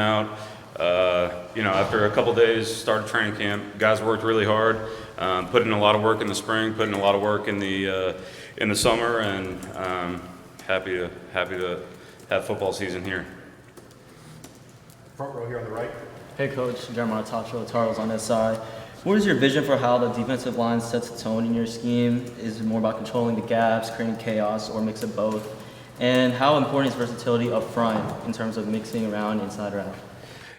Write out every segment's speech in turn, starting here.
out. After a couple days, started training camp. Guys worked really hard, put in a lot of work in the spring, put in a lot of work in the summer, and happy to have football season here. Front row here on the right. Hey Coach, Jeremiah Tacho, Tarls on this side. What is your vision for how the defensive line sets the tone in your scheme? Is it more about controlling the gaps, creating chaos, or mix of both? And how important is versatility up front in terms of mixing around inside or out?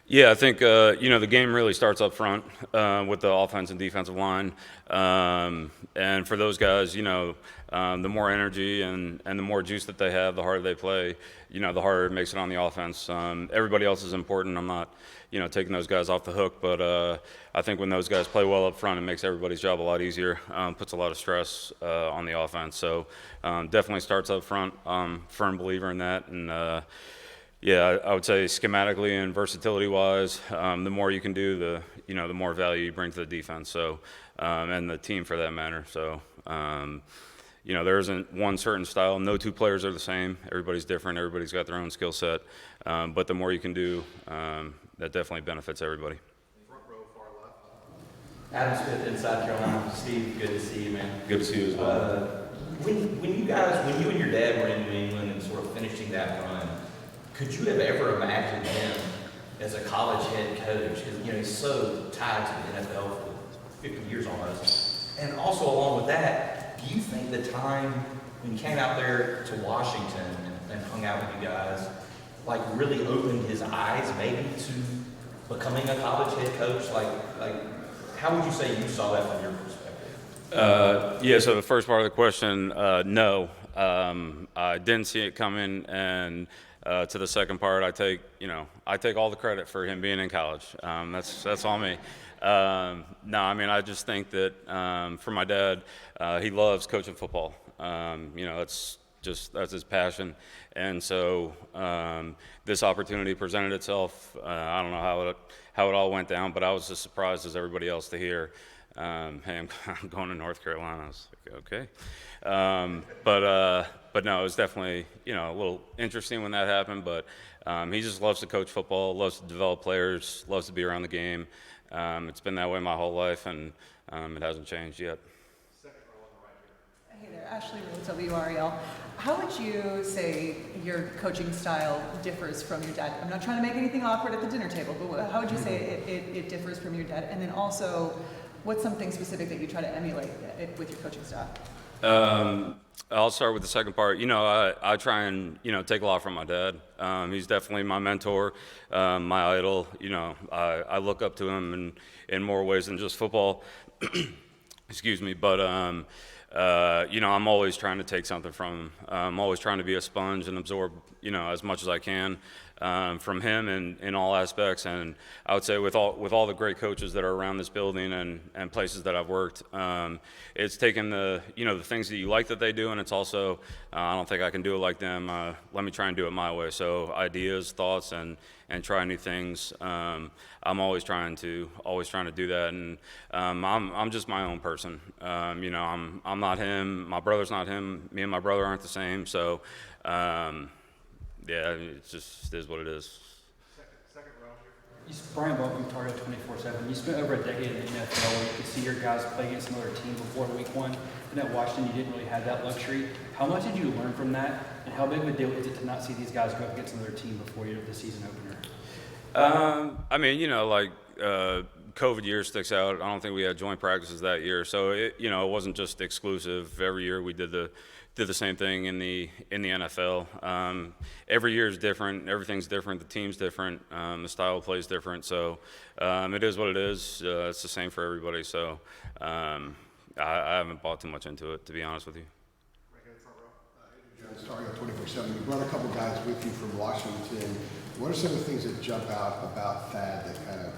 Yeah, I think the game really starts up front with the offense and defensive line, and for those guys, the more energy and the more juice that they have, the harder they play. The harder it makes it on the offense. Everybody else is important. I'm not, taking those guys off the hook, but I think when those guys play well up front, it makes everybody's job a lot easier. Puts a lot of stress on the offense. So definitely starts up front. Firm believer in that, and. Yeah, I would say schematically and versatility-wise, the more you can do, the more value you bring to the defense. So, and the team for that matter. So, there isn't one certain style. No two players are the same. Everybody's different. Everybody's got their own skill set. But the more you can do, that definitely benefits everybody. Front row, far left. Adam Smith in South Carolina. Steve, good to see you, man. Good to see you as well. When you and your dad were in New England and sort of finishing that run, could you have ever imagined him as a college head coach? Because he's so tied to the NFL for 50 years almost. And also along with that, do you think the time when he came out there to Washington and hung out with you guys, like really opened his eyes maybe to becoming a college head coach? Like how would you say you saw that from your perspective? So the first part of the question, no. I didn't see it coming, and to the second part, I take all the credit for him being in college. That's all me. I just think that for my dad, he loves coaching football. That's his passion, and so this opportunity presented itself. I don't know how it all went down, but I was as surprised as everybody else to hear, "Hey, I'm going to North Carolina." I was like, okay. But no, it was definitely, a little interesting when that happened, but he just loves to coach football, loves to develop players, loves to be around the game. It's been that way my whole life, and it hasn't changed yet. Second row on the right here. Hey there, Ashley Rhodes, WREL. How would you say your coaching style differs from your dad? I'm not trying to make anything awkward at the dinner table, but how would you say it differs from your dad? And then also, what's something specific that you try to emulate with your coaching style? I'll start with the second part. I try and, take a lot from my dad. He's definitely my mentor, my idol. I look up to him in more ways than just football. Excuse me. But, I'm always trying to take something from him. I'm always trying to be a sponge and absorb, as much as I can from him in all aspects. And I would say with all the great coaches that are around this building and places that I've worked, it's taken the things that you like that they do, and it's also I don't think I can do it like them. Let me try and do it my way. So ideas, thoughts, and try new things. I'm always trying to do that, and I'm just my own person. I'm not him. My brother's not him. Me and my brother aren't the same. So. Yeah, it just is what it is. Second row here. Brian Welcome, Target 24/7. You spent over a decade in the NFL where you could see your guys play against another team before week one. And at Washington, you didn't really have that luxury. How much did you learn from that? And how big of a deal is it to not see these guys go up against another team before the season opener? COVID year sticks out. I don't think we had joint practices that year, so it wasn't just exclusive. Every year we did the same thing in the NFL. Every year is different. Everything's different. The team's different. The style of play is different. So it is what it is. It's the same for everybody. So I haven't bought too much into it, to be honest with you. Right here in the front row. John, Starting 24/7. You brought a couple guys with you from Washington. What are some of the things that jump out about Thad that kind of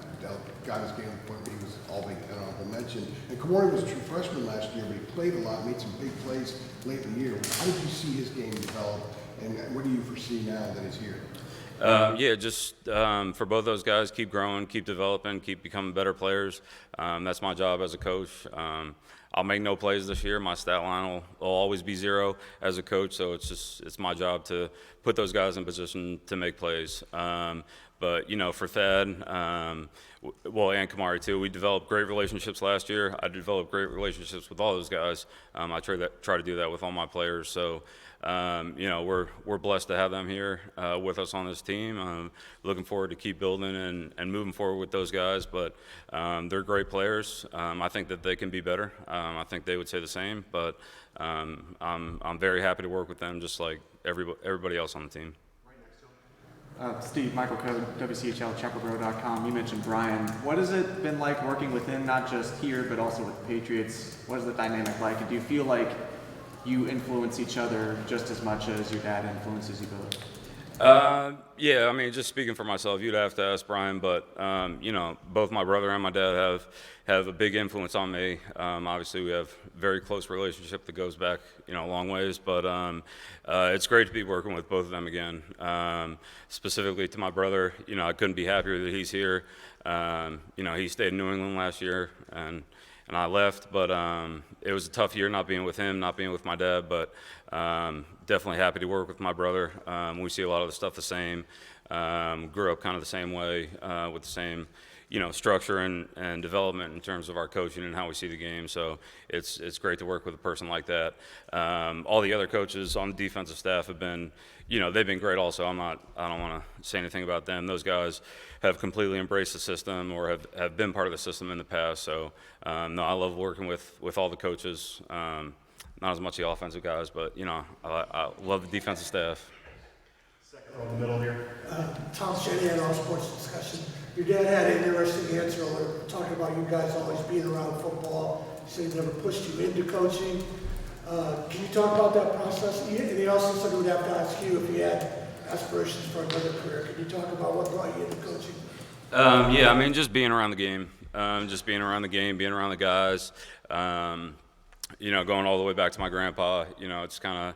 got his game to the point where he was all-big honorable mention? And Kamari was a true freshman last year, but he played a lot, made some big plays late in the year. How did you see his game develop, and what do you foresee now that he's here? For both those guys, keep growing, keep developing, keep becoming better players. That's my job as a coach. I'll make no plays this year. My stat line will always be 0 as a coach, so it's my job to put those guys in position to make plays. But for Thad, and Kamari too, we developed great relationships last year. I developed great relationships with all those guys. I try to do that with all my players. So we're blessed to have them here with us on this team. Looking forward to keep building and moving forward with those guys. But they're great players. I think that they can be better. I think they would say the same. But I'm very happy to work with them, just like everybody else on the team. Steve, Michael Code, WCHL, ChapelBro.com. You mentioned Brian. What has it been like working with him, not just here, but also with the Patriots? What is the dynamic like? And do you feel like you influence each other just as much as your dad influences you both? Yeah, I mean, just speaking for myself, you'd have to ask Brian, but both my brother and my dad have a big influence on me. Obviously, we have a very close relationship that goes back, a long ways, but it's great to be working with both of them again. Specifically to my brother, I couldn't be happier that he's here. He stayed in New England last year, and I left, but it was a tough year not being with him, not being with my dad, but definitely happy to work with my brother. We see a lot of the stuff the same. Grew up kind of the same way with the same, structure and development in terms of our coaching and how we see the game. So it's great to work with a person like that. All the other coaches on the defensive staff have been, they've been great also. I don't want to say anything about them. Those guys have completely embraced the system or have been part of the system in the past. So no, I love working with all the coaches. Not as much the offensive guys, but I love the defensive staff. Second row in the middle here. Tom Shanahan, All Sports Discussion. Your dad had an interesting answer earlier, talking about you guys always being around football. He said he never pushed you into coaching. Can you talk about that process? And he also said he would have to ask you if you had aspirations for another career. Can you talk about what brought you into coaching? Yeah, I mean, just being around the game, being around the guys. Going all the way back to my grandpa, it's kind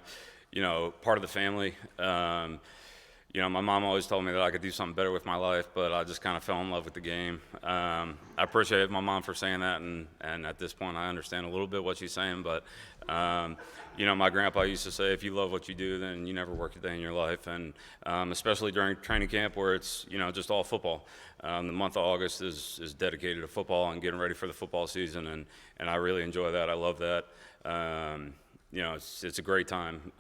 of, part of the family. My mom always told me that I could do something better with my life, but I just kind of fell in love with the game. I appreciate my mom for saying that, and at this point I understand a little bit what she's saying, but, my grandpa used to say, if you love what you do, then you never work a day in your life, and especially during training camp where it's, just all football. The month of August is dedicated to football and getting ready for the football season, and I really enjoy that. I love that. It's a great time.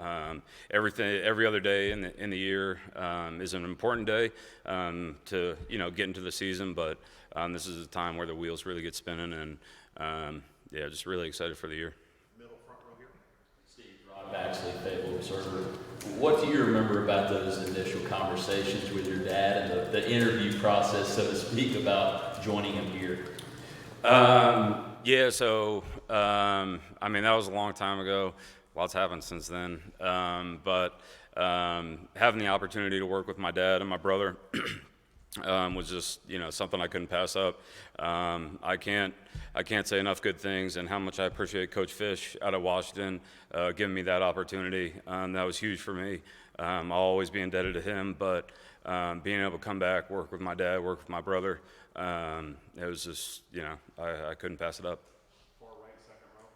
Every other day in the year is an important day to get into the season, but this is a time where the wheels really get spinning, and just really excited for the year. Middle front row here. Steve, Ron Baxley, Fayetteville Observer. What do you remember about those initial conversations with your dad and the interview process, so to speak, about joining him here? That was a long time ago. Lots happened since then. But having the opportunity to work with my dad and my brother was just, something I couldn't pass up. I can't say enough good things, and how much I appreciate Coach Fish out of Washington giving me that opportunity. That was huge for me. I'll always be indebted to him, but being able to come back, work with my dad, work with my brother, it was just, I couldn't pass it up. Far right, second row.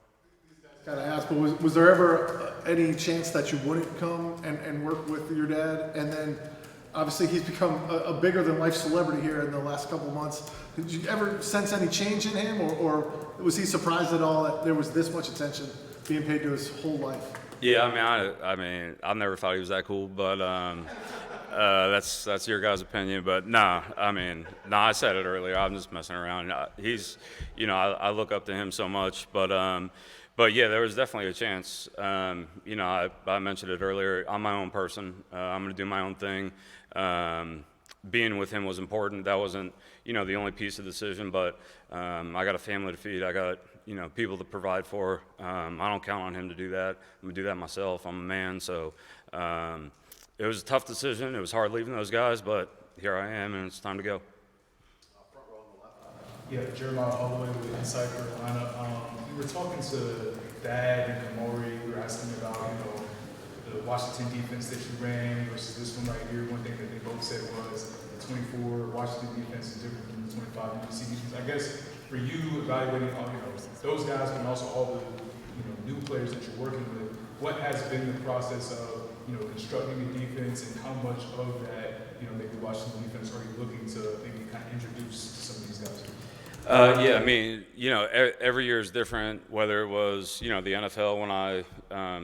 Gotta ask, but was there ever any chance that you wouldn't come and work with your dad? And then, obviously, he's become a bigger than life celebrity here in the last couple of months. Did you ever sense any change in him, or was he surprised at all that there was this much attention being paid to his whole life? Yeah, I never thought he was that cool, but that's your guys' opinion. But I said it earlier. I'm just messing around. He's, I look up to him so much, but yeah, there was definitely a chance. I mentioned it earlier. I'm my own person. I'm going to do my own thing. Being with him was important. That wasn't, the only piece of the decision, but I got a family to feed. I got, people to provide for. I don't count on him to do that. I'm going to do that myself. I'm a man, so it was a tough decision. It was hard leaving those guys, but here I am, and it's time to go. Front row on the left. Yeah, Jeremiah Holloway with Inside Carolina. We were talking to Dad and Kamori. We were asking about, the Washington defense that you ran versus this one right here. One thing that they both said was the 24 Washington defense is different from the 25 UNC defense. I guess for you, evaluating all, those guys, and also all the, new players that you're working with, what has been the process of, constructing the defense, and how much of that maybe Washington defense are you looking to maybe kind of introduce to some of these guys? Yeah, I mean, every year is different. Whether it was, the NFL when I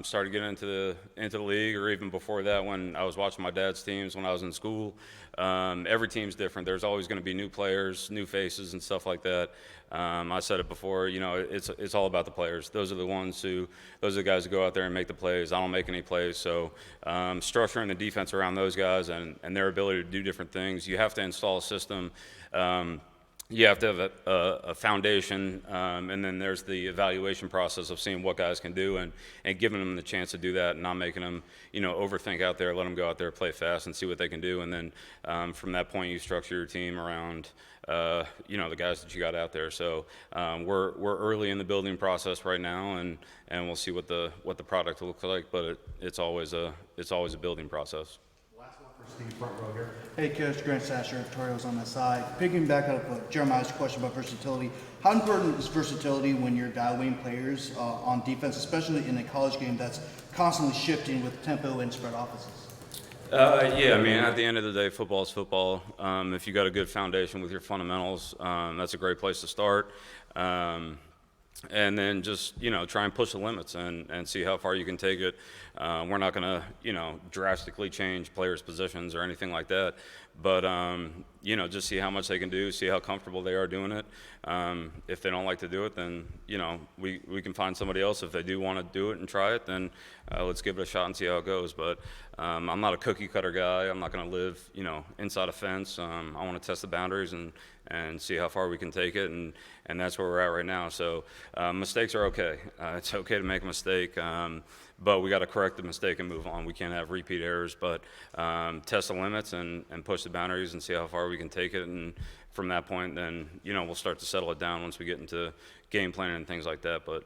started getting into the league, or even before that when I was watching my dad's teams when I was in school. Every team's different. There's always going to be new players, new faces, and stuff like that. I said it before. It's all about the players. Those are the guys who go out there and make the plays. I don't make any plays, so structuring the defense around those guys and their ability to do different things. You have to install a system. You have to have a foundation, and then there's the evaluation process of seeing what guys can do and giving them the chance to do that and not making them, overthink out there, let them go out there, play fast and see what they can do. And then from that point, you structure your team around, the guys that you got out there. So we're early in the building process right now, and we'll see what the product looks like, but it's always a building process. Last one for Steve, front row here. Hey, Coach, Grant Sasher of Torios on the side. Picking back up Jeremiah's question about versatility, how important is versatility when you're evaluating players on defense, especially in a college game that's constantly shifting with tempo and spread offenses? Yeah, I mean, at the end of the day, football is football. If you got a good foundation with your fundamentals, that's a great place to start. And then just, try and push the limits and see how far you can take it. We're not going to, drastically change players' positions or anything like that. But, just see how much they can do, see how comfortable they are doing it. If they don't like to do it, then, we can find somebody else. If they do want to do it and try it, then let's give it a shot and see how it goes. But I'm not a cookie cutter guy. I'm not going to live, inside a fence. I want to test the boundaries and see how far we can take it. And that's where we're at right now. So mistakes are okay. It's okay to make a mistake. But we got to correct the mistake and move on. We can't have repeat errors, but test the limits and push the boundaries and see how far we can take it. And from that point, then, we'll start to settle it down once we get into game planning and things like that. But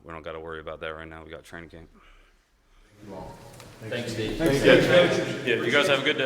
we don't got to worry about that right now. We got training camp. Thanks, Steve. Yeah, you guys have a good day.